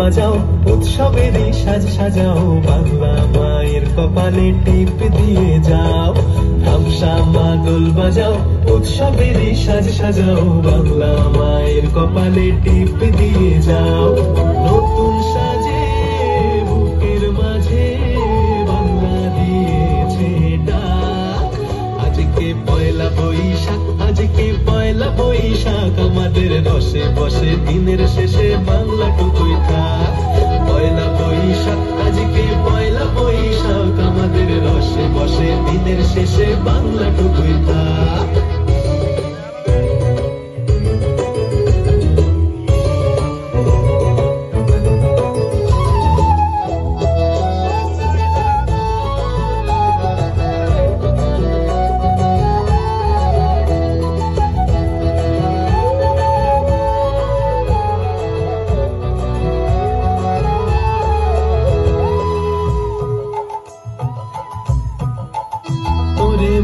বাজাও, উৎসবেরই সাজ সাজাও, বাংলা মায়ের কপালে টিপ দিয়ে যাও। ধামসা মাদল বাজাও, উৎসবেরই সাজ সাজাও, বাংলা মায়ের কপালে টিপ দিয়ে যাও। নতুন সাজে বুকের মাঝে বাংলা দিয়েছে ডাক। আজকে পয়লা বৈশাখ, আজকে পয়লা বৈশাখ, আমাদের রসে বসে দিনের শেষে বাংলা টুকুই থাক। পয়লা বৈশাখ, আজকে পয়লা বৈশাখ, আমাদের রসে বসে দিনের শেষে বাংলা টুকুই থাক।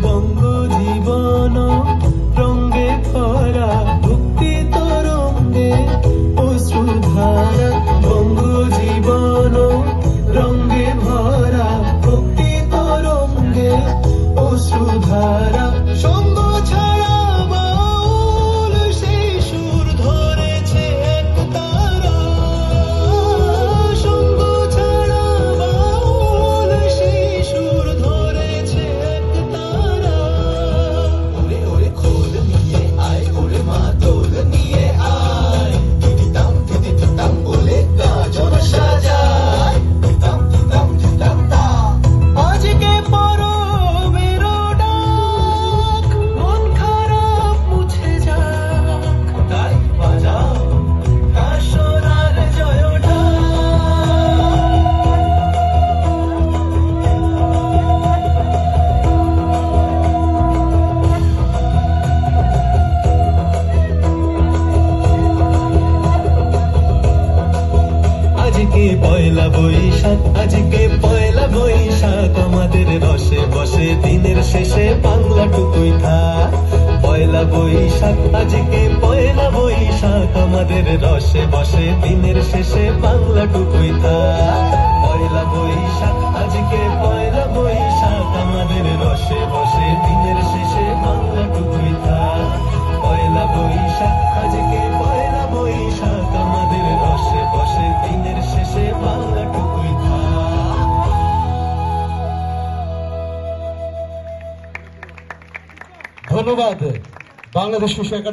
বঙ্গ জীবন রঙ্গে ভরা, ভক্তি তরঙ্গে অশ্রুধারা। বঙ্গ জীবন রঙ্গে ভরা, ভক্তি তরঙ্গে অশ্রুধারা। সঙ্গ ছাড়া বাউল সেই সুর ধরেছে এক তারা। সঙ্গ ছাড়া বাউল সেই সুর ধরেছে এক তারা। ওরে ওরে খোল নিয়ে আয়, ওরে মা দোল নিয়ে আয়, দিদিতাম দিদিতাম বলে গাজন সাজায়, দিতাম দিতাম দিতাম তা। আজকে পরবের ডাক, মন খারাপ মুছে যাক, তাই বাজাও কাশরার জয় ঢাক। আজকে পয়লা বৈশাখ, আজকে পয়লা বৈশাখ, আমাদের রসে বসে দিনের শেষে বাংলা টুকুই থাক। পয়লা বৈশাখ, আজকে পয়লা বৈশাখ, আমাদের রসে বসে দিনের শেষে বাংলা টুকুই থাক। পয়লা বৈশাখ, আজকে পয়লা বৈশাখ, আমাদের রসে বসে দিনের শেষে বাংলা টুকুই থাক। পয়লা বৈশাখ, আজকে পয়লা বৈশাখ, আমাদের রসে বসে দিনের শেষে বাংলা টুকুই থাক। ধন্যবাদ বাংলাদেশ শিশু একাডেমি।